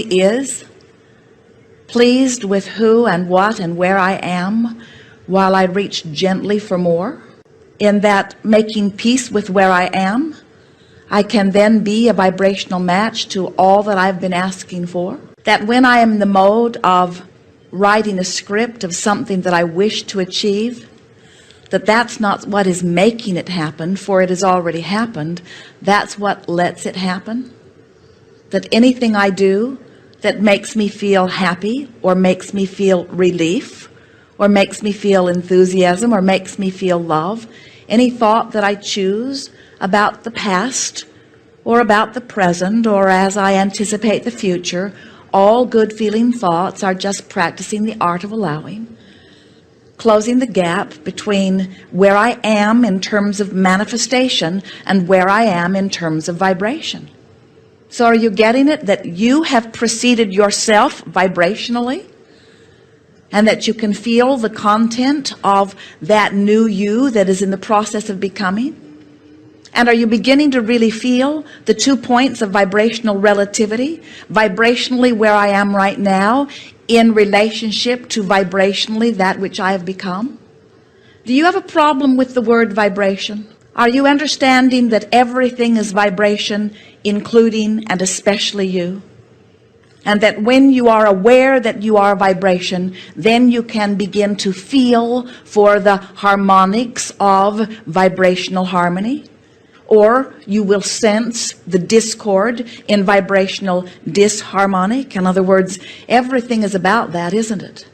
is pleased with who and what and where I am, while I reach gently for more. In that making peace with where I am, I can then be a vibrational match to all that I've been asking for. That when I am in the mode of writing a script of something that I wish to achieve, that's not what is making it happen, for it has already happened. That's what lets it happen. That anything I do that makes me feel happy, or makes me feel relief, or makes me feel enthusiasm, or makes me feel love, any thought that I choose about the past or about the present, or as I anticipate the future, all good feeling thoughts are just practicing the art of allowing, closing the gap between where I am in terms of manifestation and where I am in terms of vibration. So are you getting it, that you have preceded yourself vibrationally, and that you can feel the content of that new you that is in the process of becoming? And are you beginning to really feel the 2 points of vibrational relativity, vibrationally where I am right now in relationship to vibrationally that which I have become? Do you have a problem with the word vibration? Are you understanding that everything is vibration, including and especially you? And that when you are aware that you are vibration, then you can begin to feel for the harmonics of vibrational harmony. Or you will sense the discord in vibrational disharmonic. In other words, everything is about that, isn't it?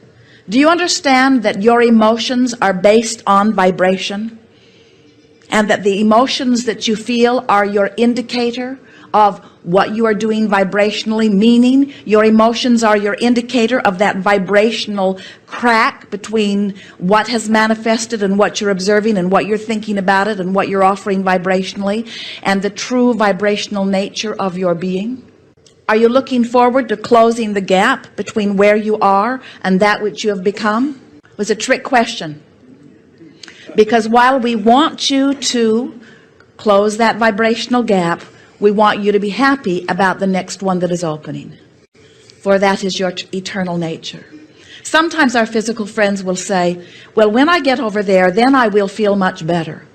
Do you understand that your emotions are based on vibration? And that the emotions that you feel are your indicator of what you are doing vibrationally, meaning your emotions are your indicator of that vibrational crack between what has manifested and what you're observing and what you're thinking about it and what you're offering vibrationally and the true vibrational nature of your being. Are you looking forward to closing the gap between where you are and that which you have become? It was a trick question, because while we want you to close that vibrational gap, we want you to be happy about the next one that is opening, for that is your eternal nature. Sometimes our physical friends will say, well, when I get over there, then I will feel much better.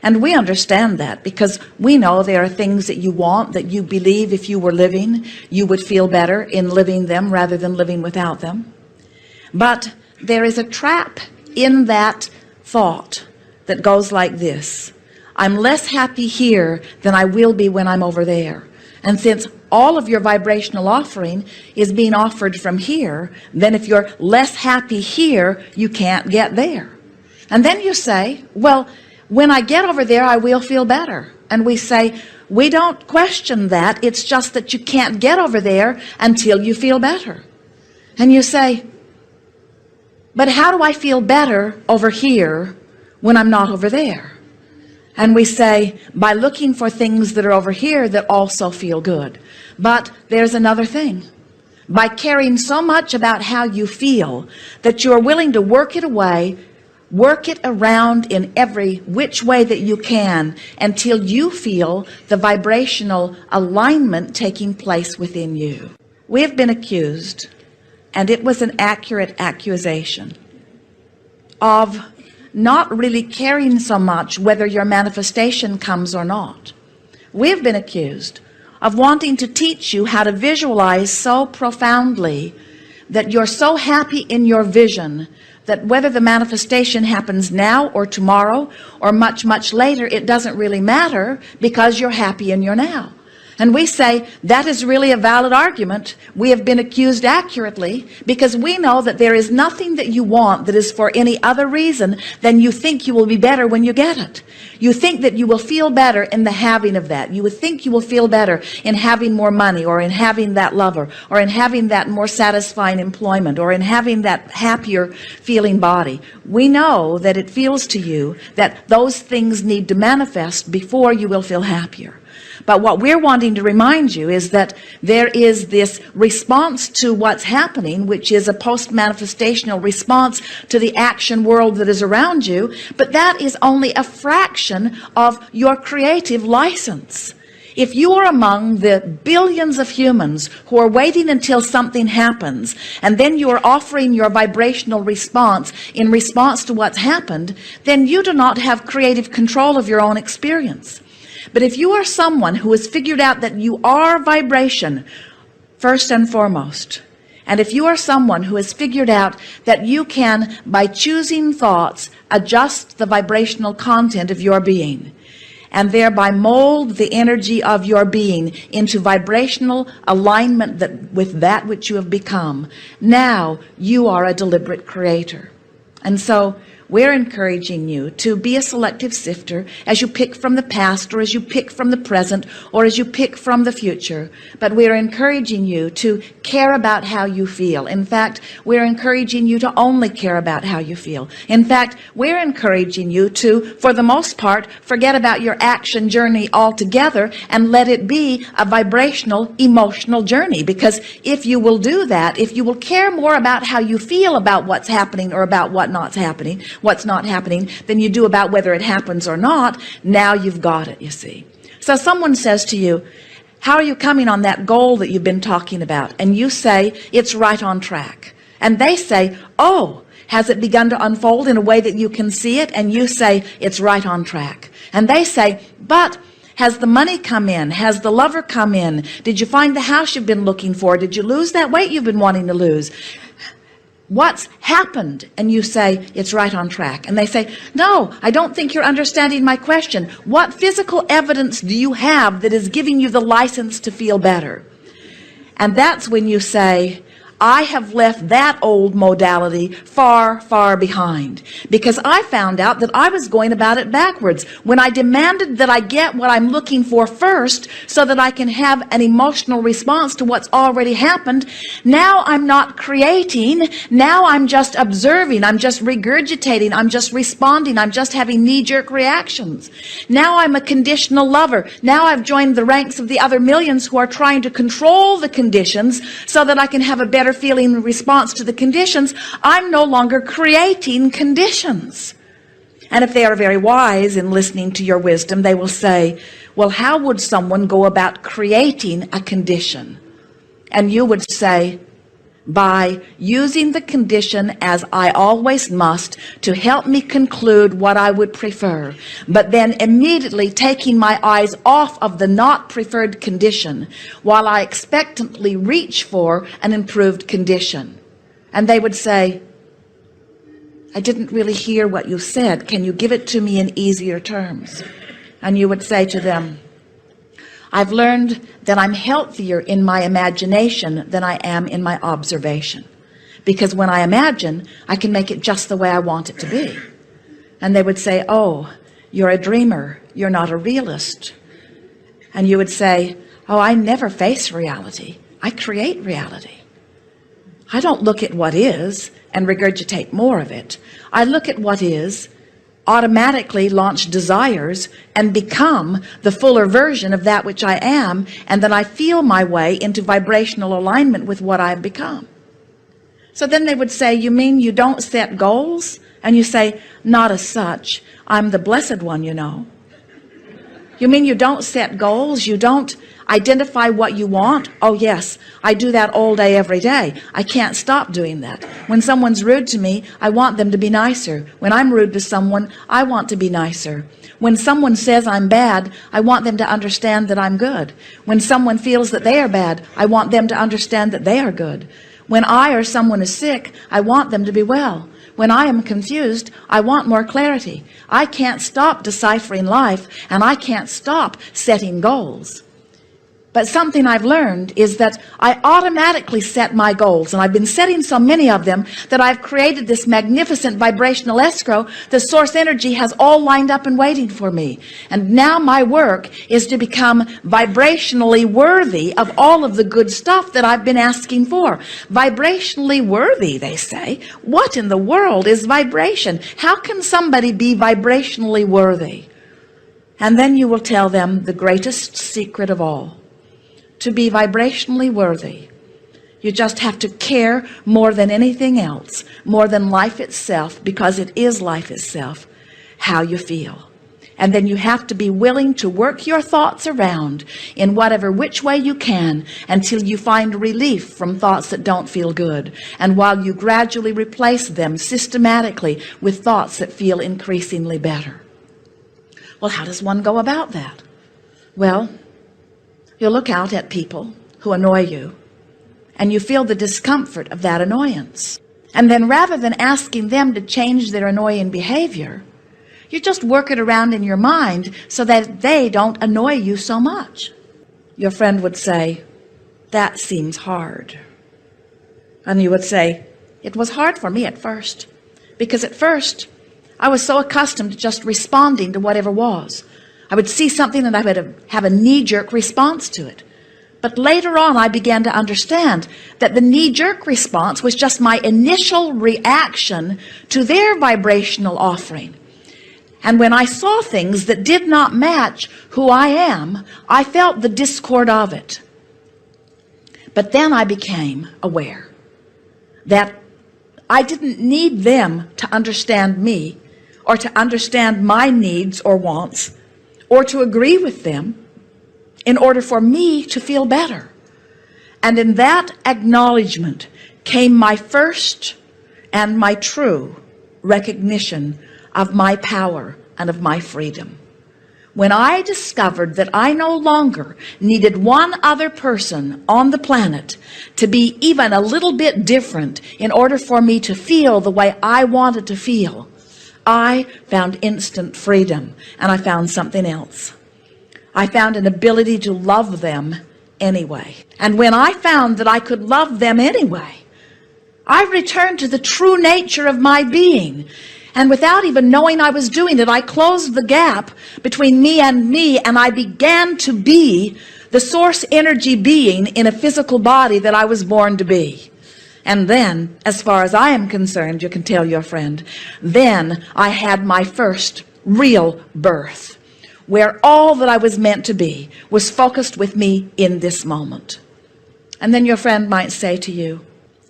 And we understand that, because we know there are things that you want, that you believe if you were living, you would feel better in living them rather than living without them. But there is a trap in that thought that goes like this: I'm less happy here than I will be when I'm over there. And since all of your vibrational offering is being offered from here, then if you're less happy here, you can't get there. And then you say, well, when I get over there, I will feel better. And we say, we don't question that. It's just that you can't get over there until you feel better. And you say, but how do I feel better over here when I'm not over there? And we say, by looking for things that are over here that also feel good. But there's another thing. By caring so much about how you feel that you're willing to work it away, work it around in every which way that you can until you feel the vibrational alignment taking place within you. We have been accused, and it was an accurate accusation, of not really caring so much whether your manifestation comes or not. We have been accused of wanting to teach you how to visualize so profoundly that you're so happy in your vision that whether the manifestation happens now or tomorrow or much, much later, it doesn't really matter, because you're happy in your now. And we say that is really a valid argument. We have been accused accurately, because we know that there is nothing that you want that is for any other reason than you think you will be better when you get it. You think that you will feel better in the having of that. You would think you will feel better in having more money, or in having that lover, or in having that more satisfying employment, or in having that happier feeling body. We know that it feels to you that those things need to manifest before you will feel happier. But what we're wanting to remind you is that there is this response to what's happening, which is a post-manifestational response to the action world that is around you. But that is only a fraction of your creative license. If you are among the billions of humans who are waiting until something happens, and then you are offering your vibrational response in response to what's happened, then you do not have creative control of your own experience. But if you are someone who has figured out that you are vibration, first and foremost, and if you are someone who has figured out that you can, by choosing thoughts, adjust the vibrational content of your being, and thereby mold the energy of your being into vibrational alignment with that which you have become, now you are a deliberate creator. And so we're encouraging you to be a selective sifter as you pick from the past, or as you pick from the present, or as you pick from the future. But we're encouraging you to care about how you feel. In fact, we're encouraging you to only care about how you feel. In fact, we're encouraging you to, for the most part, forget about your action journey altogether and let it be a vibrational, emotional journey. Because if you will do that, if you will care more about how you feel about what's happening or about what's not happening than you do about whether it happens or not, now you've got it, you see. So someone says to you, how are you coming on that goal that you've been talking about? And you say, it's right on track. And they say, oh, has it begun to unfold in a way that you can see it? And you say, it's right on track. And they say, but has the money come in? Has the lover come in? Did you find the house you've been looking for? Did you lose that weight you've been wanting to lose? What's happened? And you say, it's right on track. And they say, no, I don't think you're understanding my question. What physical evidence do you have that is giving you the license to feel better? And that's when you say, I have left that old modality far, far behind, because I found out that I was going about it backwards. When I demanded that I get what I'm looking for first so that I can have an emotional response to what's already happened, now I'm not creating. Now I'm just observing. I'm just regurgitating. I'm just responding. I'm just having knee-jerk reactions. Now I'm a conditional lover. Now I've joined the ranks of the other millions who are trying to control the conditions so that I can have a better feeling in response to the conditions. I'm no longer creating conditions. And if they are very wise in listening to your wisdom, they will say, well, how would someone go about creating a condition? And you would say, by using the condition as I always must to help me conclude what I would prefer, but then immediately taking my eyes off of the not preferred condition while I expectantly reach for an improved condition. And they would say, I didn't really hear what you said. Can you give it to me in easier terms? And you would say to them, I've learned that I'm healthier in my imagination than I am in my observation. Because when I imagine, I can make it just the way I want it to be. And they would say, oh, you're a dreamer. You're not a realist. And you would say, oh, I never face reality. I create reality. I don't look at what is and regurgitate more of it. I look at what is, automatically launch desires, and become the fuller version of that which I am, and then I feel my way into vibrational alignment with what I've become. So then they would say, you mean you don't set goals? And you say, not as such. I'm the blessed one, you know. You mean you don't set goals? You don't identify what you want? Oh yes, I do that all day, every day. I can't stop doing that. When someone's rude to me, I want them to be nicer. When I'm rude to someone, I want to be nicer. When someone says I'm bad, I want them to understand that I'm good. When someone feels that they are bad, I want them to understand that they are good. When I or someone is sick, I want them to be well. When I am confused, I want more clarity. I can't stop deciphering life, and I can't stop setting goals. But something I've learned is that I automatically set my goals, and I've been setting so many of them that I've created this magnificent vibrational escrow. The source energy has all lined up and waiting for me. And now my work is to become vibrationally worthy of all of the good stuff that I've been asking for. Vibrationally worthy, they say. What in the world is vibration? How can somebody be vibrationally worthy? And then you will tell them the greatest secret of all. To be vibrationally worthy, you just have to care more than anything else, more than life itself, because it is life itself, how you feel. And then you have to be willing to work your thoughts around in whatever which way you can until you find relief from thoughts that don't feel good. And while you gradually replace them systematically with thoughts that feel increasingly better. Well, how does one go about that? Well, you look out at people who annoy you, and you feel the discomfort of that annoyance. And then rather than asking them to change their annoying behavior, you just work it around in your mind so that they don't annoy you so much. Your friend would say, that seems hard. And you would say, it was hard for me at first, because at first I was so accustomed to just responding to whatever was. I would see something and I would have a knee-jerk response to it. But later on, I began to understand that the knee-jerk response was just my initial reaction to their vibrational offering. And when I saw things that did not match who I am, I felt the discord of it. But then I became aware that I didn't need them to understand me or to understand my needs or wants or to agree with them in order for me to feel better. And in that acknowledgement came my first and my true recognition of my power and of my freedom. When I discovered that I no longer needed one other person on the planet to be even a little bit different in order for me to feel the way I wanted to feel, I found instant freedom, and I found something else. I found an ability to love them anyway. And when I found that I could love them anyway, I returned to the true nature of my being. And without even knowing I was doing it, I closed the gap between me, and I began to be the source energy being in a physical body that I was born to be. And then, as far as I am concerned, you can tell your friend, then I had my first real birth, where all that I was meant to be was focused with me in this moment. And then your friend might say to you,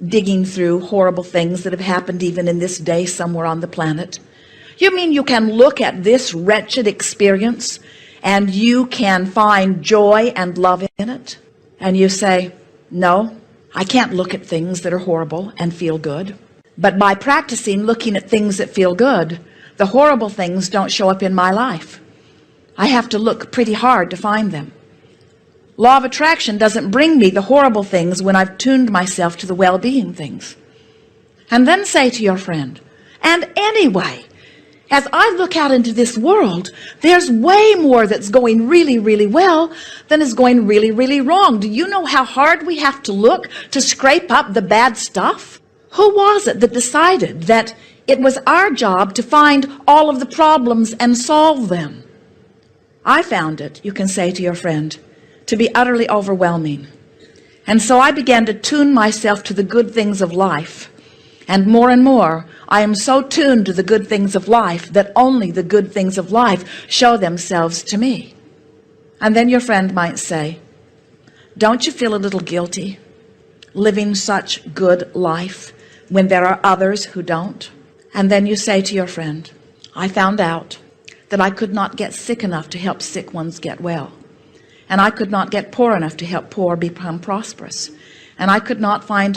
digging through horrible things that have happened even in this day somewhere on the planet, you mean you can look at this wretched experience and you can find joy and love in it? And you say, no, I can't look at things that are horrible and feel good. But by practicing looking at things that feel good, the horrible things don't show up in my life. I have to look pretty hard to find them. Law of attraction doesn't bring me the horrible things when I've tuned myself to the well-being things. And then say to your friend, and anyway, as I look out into this world, there's way more that's going really, really well than is going really, really wrong. Do you know how hard we have to look to scrape up the bad stuff? Who was it that decided that it was our job to find all of the problems and solve them? I found it, you can say to your friend, to be utterly overwhelming. And so I began to tune myself to the good things of life. And more, I am so tuned to the good things of life that only the good things of life show themselves to me. And then your friend might say, don't you feel a little guilty living such good life when there are others who don't? And then you say to your friend, I found out that I could not get sick enough to help sick ones get well. And I could not get poor enough to help poor become prosperous. And I could not find